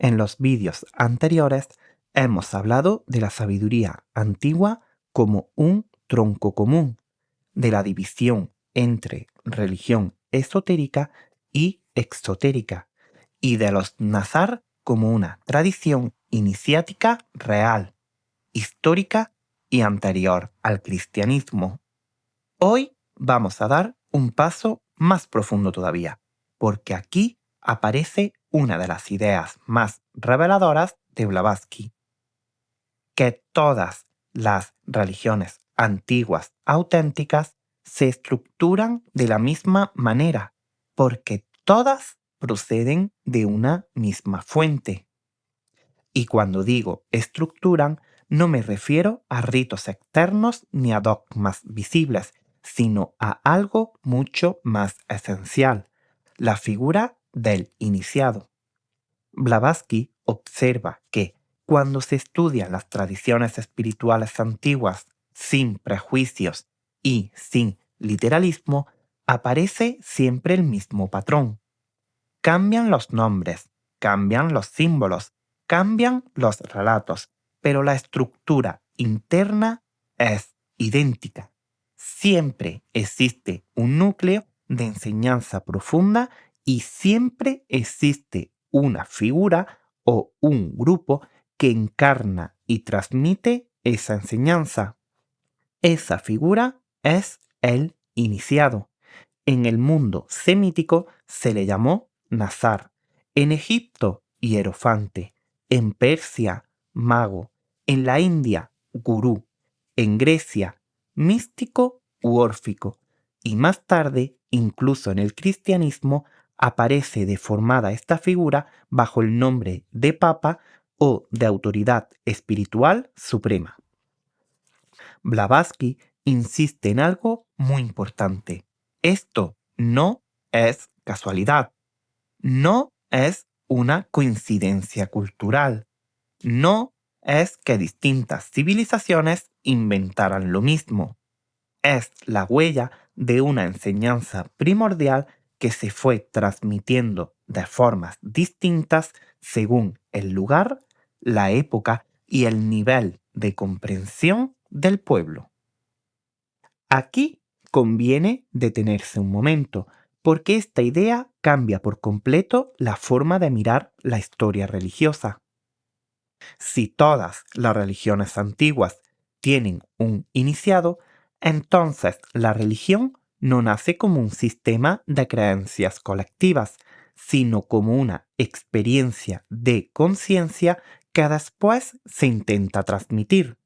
En los vídeos anteriores hemos hablado de la sabiduría antigua como un tronco común, de la división entre religión esotérica y exotérica, y de los Nazar como una tradición iniciática real, histórica y anterior al cristianismo. Hoy vamos a dar un paso más profundo todavía, porque aquí aparece una de las ideas más reveladoras de Blavatsky, que todas las religiones antiguas auténticas se estructuran de la misma manera, porque todas proceden de una misma fuente. Y cuando digo estructuran, no me refiero a ritos externos ni a dogmas visibles, sino a algo mucho más esencial, la figura del iniciado. Blavatsky observa que cuando se estudian las tradiciones espirituales antiguas sin prejuicios y sin literalismo, aparece siempre el mismo patrón. Cambian los nombres, cambian los símbolos, cambian los relatos, pero la estructura interna es idéntica. Siempre existe un núcleo de enseñanza profunda y siempre existe una figura o un grupo que encarna y transmite esa enseñanza. Esa figura es el iniciado. En el mundo semítico se le llamó Nazar, en Egipto hierofante, en Persia mago, en la India gurú, en Grecia místico u órfico, y más tarde, incluso en el cristianismo, aparece deformada esta figura bajo el nombre de Papa o de autoridad espiritual suprema. Blavatsky insiste en algo muy importante. Esto no es casualidad, no es una coincidencia cultural, no es que distintas civilizaciones inventaran lo mismo. Es la huella de una enseñanza primordial que se fue transmitiendo de formas distintas según el lugar, la época y el nivel de comprensión del pueblo. Aquí conviene detenerse un momento, porque esta idea cambia por completo la forma de mirar la historia religiosa. Si todas las religiones antiguas tienen un iniciado, entonces la religión no nace como un sistema de creencias colectivas, sino como una experiencia de conciencia que después se intenta transmitir.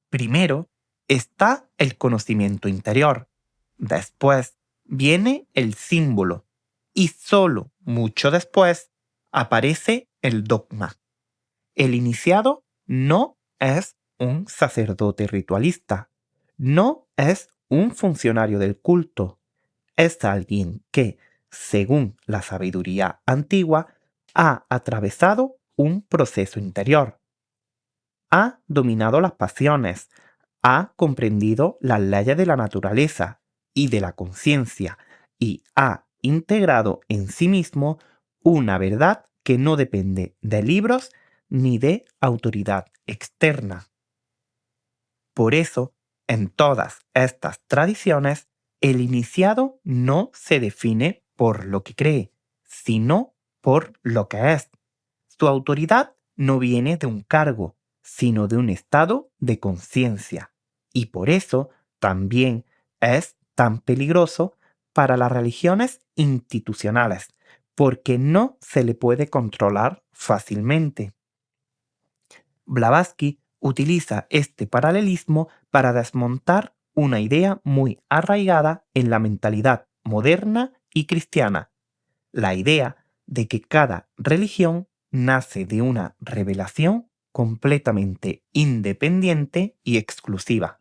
Primero está el conocimiento interior, después viene el símbolo y solo mucho después aparece el dogma. El iniciado no es un sacerdote ritualista, no es un funcionario del culto, es alguien que, según la sabiduría antigua, ha atravesado un proceso interior. Ha dominado las pasiones, ha comprendido las leyes de la naturaleza y de la conciencia y ha integrado en sí mismo una verdad que no depende de libros ni de autoridad externa. Por eso, en todas estas tradiciones, el iniciado no se define por lo que cree, sino por lo que es. Su autoridad no viene de un cargo, sino de un estado de conciencia. Y por eso también es tan peligroso para las religiones institucionales, porque no se le puede controlar fácilmente. Blavatsky utiliza este paralelismo para desmontar una idea muy arraigada en la mentalidad moderna y cristiana, la idea de que cada religión nace de una revelación completamente independiente y exclusiva.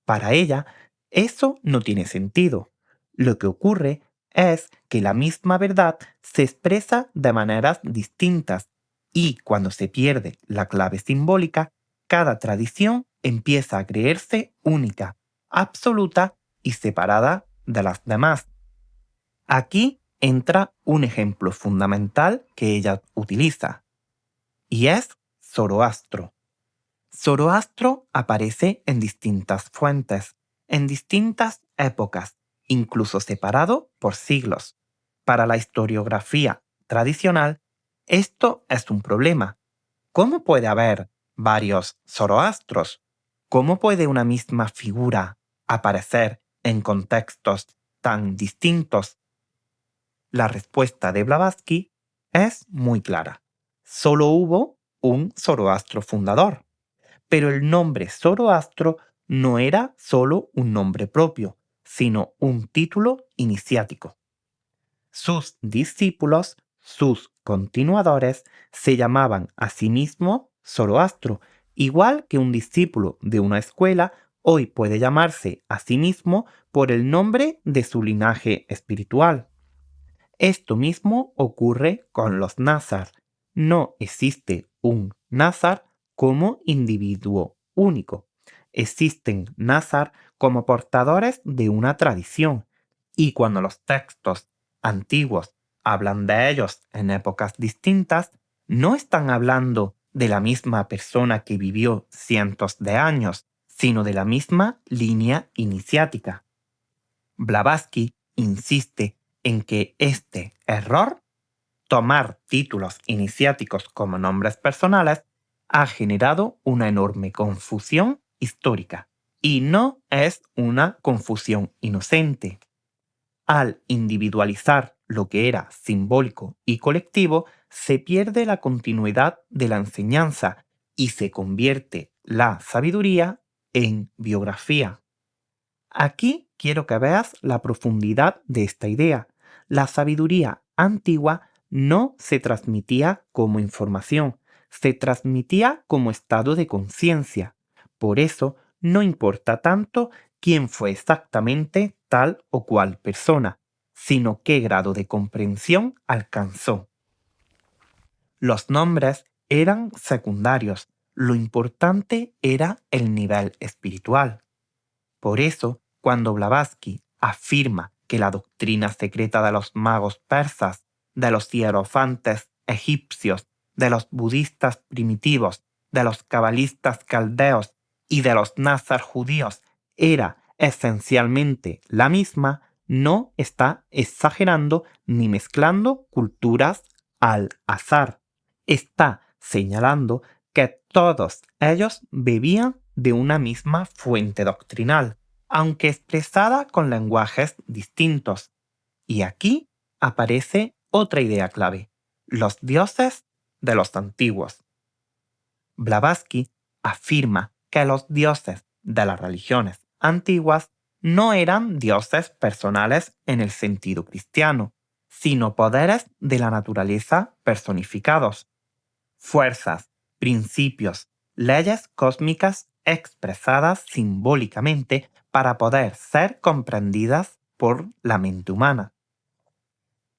Para ella, eso no tiene sentido. Lo que ocurre es que la misma verdad se expresa de maneras distintas y cuando se pierde la clave simbólica, cada tradición empieza a creerse única, absoluta y separada de las demás. Aquí entra un ejemplo fundamental que ella utiliza, y es Zoroastro. Zoroastro aparece en distintas fuentes, en distintas épocas, incluso separado por siglos. Para la historiografía tradicional, esto es un problema. ¿Cómo puede haber varios Zoroastros? ¿Cómo puede una misma figura aparecer en contextos tan distintos? La respuesta de Blavatsky es muy clara. Solo hubo un Zoroastro fundador, pero el nombre Zoroastro no era solo un nombre propio, sino un título iniciático. Sus discípulos, sus continuadores, se llamaban a sí mismo Zoroastro, igual que un discípulo de una escuela hoy puede llamarse a sí mismo por el nombre de su linaje espiritual. Esto mismo ocurre con los Nazar. No existe un Nazar como individuo único. Existen Nazar como portadores de una tradición, y cuando los textos antiguos hablan de ellos en épocas distintas, no están hablando de la misma persona que vivió cientos de años, sino de la misma línea iniciática. Blavatsky insiste en que este error, tomar títulos iniciáticos como nombres personales, ha generado una enorme confusión histórica. Y no es una confusión inocente. Al individualizar lo que era simbólico y colectivo, se pierde la continuidad de la enseñanza y se convierte la sabiduría en biografía. Aquí quiero que veas la profundidad de esta idea. La sabiduría antigua no se transmitía como información, se transmitía como estado de conciencia. Por eso no importa tanto quién fue exactamente tal o cual persona, sino qué grado de comprensión alcanzó. Los nombres eran secundarios, lo importante era el nivel espiritual. Por eso, cuando Blavatsky afirma que la doctrina secreta de los magos persas, de los hierofantes egipcios, de los budistas primitivos, de los cabalistas caldeos y de los nazar judíos era esencialmente la misma, no está exagerando ni mezclando culturas al azar. Está señalando que todos ellos bebían de una misma fuente doctrinal, aunque expresada con lenguajes distintos. Y aquí aparece otra idea clave: los dioses de los antiguos. Blavatsky afirma que los dioses de las religiones antiguas no eran dioses personales en el sentido cristiano, sino poderes de la naturaleza personificados, fuerzas, principios, leyes cósmicas expresadas simbólicamente para poder ser comprendidas por la mente humana.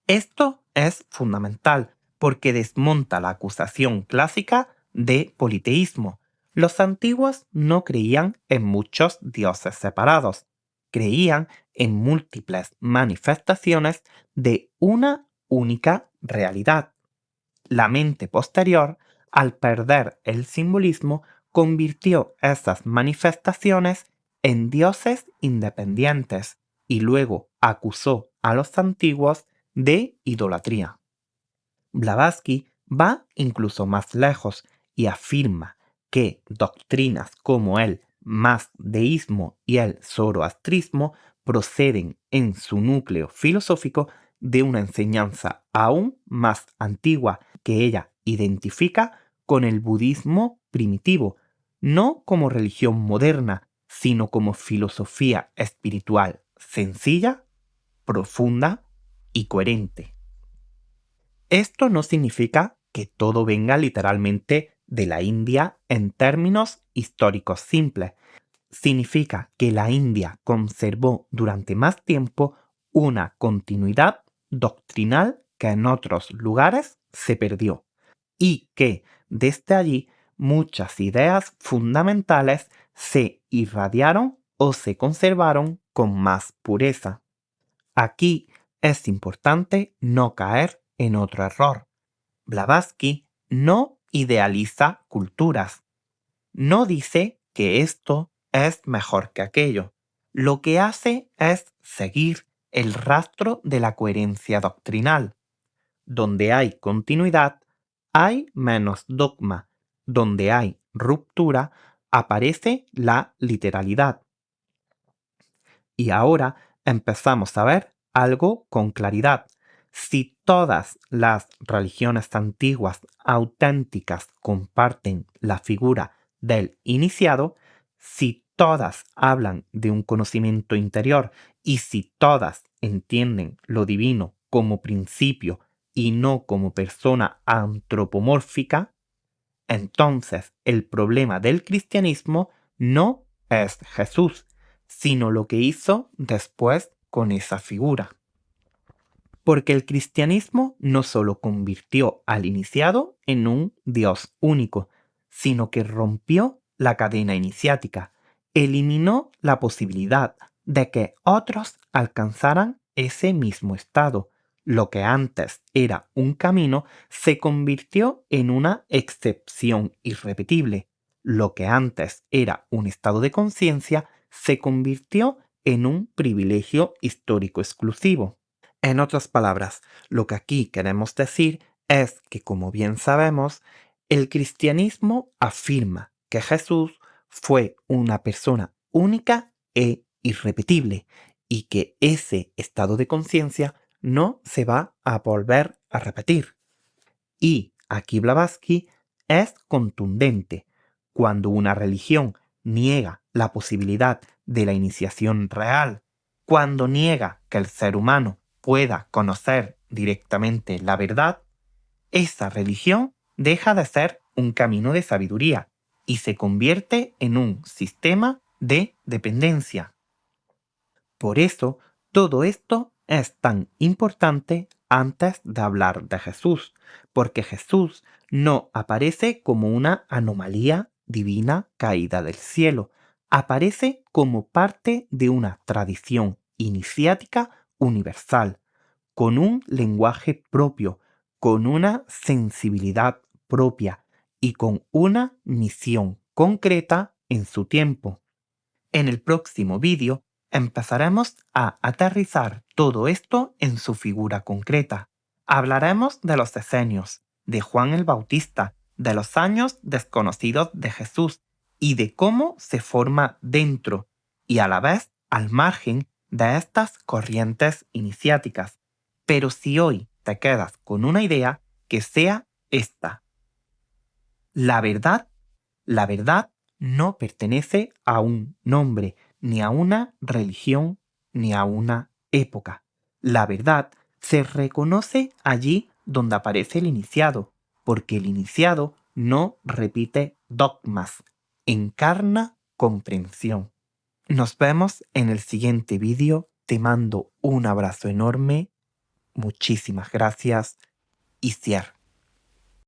Esto es fundamental porque desmonta la acusación clásica de politeísmo. Los antiguos no creían en muchos dioses separados, creían en múltiples manifestaciones de una única realidad. La mente posterior, al perder el simbolismo, convirtió esas manifestaciones en dioses independientes y luego acusó a los antiguos de idolatría. Blavatsky va incluso más lejos y afirma que doctrinas como el mazdeísmo y el zoroastrismo proceden en su núcleo filosófico de una enseñanza aún más antigua que ella identifica con el budismo primitivo, no como religión moderna, sino como filosofía espiritual sencilla, profunda y coherente. Esto no significa que todo venga literalmente de la India en términos históricos simples. Significa que la India conservó durante más tiempo una continuidad doctrinal que en otros lugares se perdió, y que desde allí muchas ideas fundamentales se irradiaron o se conservaron con más pureza. Aquí es importante no caer en otro error. Blavatsky no idealiza culturas. No dice que esto es mejor que aquello. Lo que hace es seguir el rastro de la coherencia doctrinal. Donde hay continuidad, hay menos dogma. Donde hay ruptura, aparece la literalidad. Y ahora empezamos a ver algo con claridad. Si todas las religiones antiguas auténticas comparten la figura del iniciado, si todas hablan de un conocimiento interior y si todas entienden lo divino como principio y no como persona antropomórfica, entonces el problema del cristianismo no es Jesús, sino lo que hizo después con esa figura. Porque el cristianismo no solo convirtió al iniciado en un Dios único, sino que rompió la cadena iniciática, eliminó la posibilidad de que otros alcanzaran ese mismo estado. Lo que antes era un camino se convirtió en una excepción irrepetible. Lo que antes era un estado de conciencia se convirtió en un privilegio histórico exclusivo. En otras palabras, lo que aquí queremos decir es que, como bien sabemos, el cristianismo afirma que Jesús fue una persona única e irrepetible y que ese estado de conciencia no se va a volver a repetir. Y aquí Blavatsky es contundente. Cuando una religión niega la posibilidad de la iniciación real, cuando niega que el ser humano pueda conocer directamente la verdad, esa religión deja de ser un camino de sabiduría y se convierte en un sistema de dependencia. Por eso, todo esto es tan importante antes de hablar de Jesús, porque Jesús no aparece como una anomalía divina caída del cielo, aparece como parte de una tradición iniciática universal, con un lenguaje propio, con una sensibilidad propia y con una misión concreta en su tiempo. En el próximo vídeo empezaremos a aterrizar todo esto en su figura concreta. Hablaremos de los decenios, de Juan el Bautista, de los años desconocidos de Jesús y de cómo se forma dentro y a la vez al margen de estas corrientes iniciáticas. Pero si hoy te quedas con una idea, que sea esta. La verdad no pertenece a un nombre, ni a una religión, ni a una época. La verdad se reconoce allí donde aparece el iniciado, porque el iniciado no repite dogmas, encarna comprensión. Nos vemos en el siguiente vídeo. Te mando un abrazo enorme. Muchísimas gracias y cierro.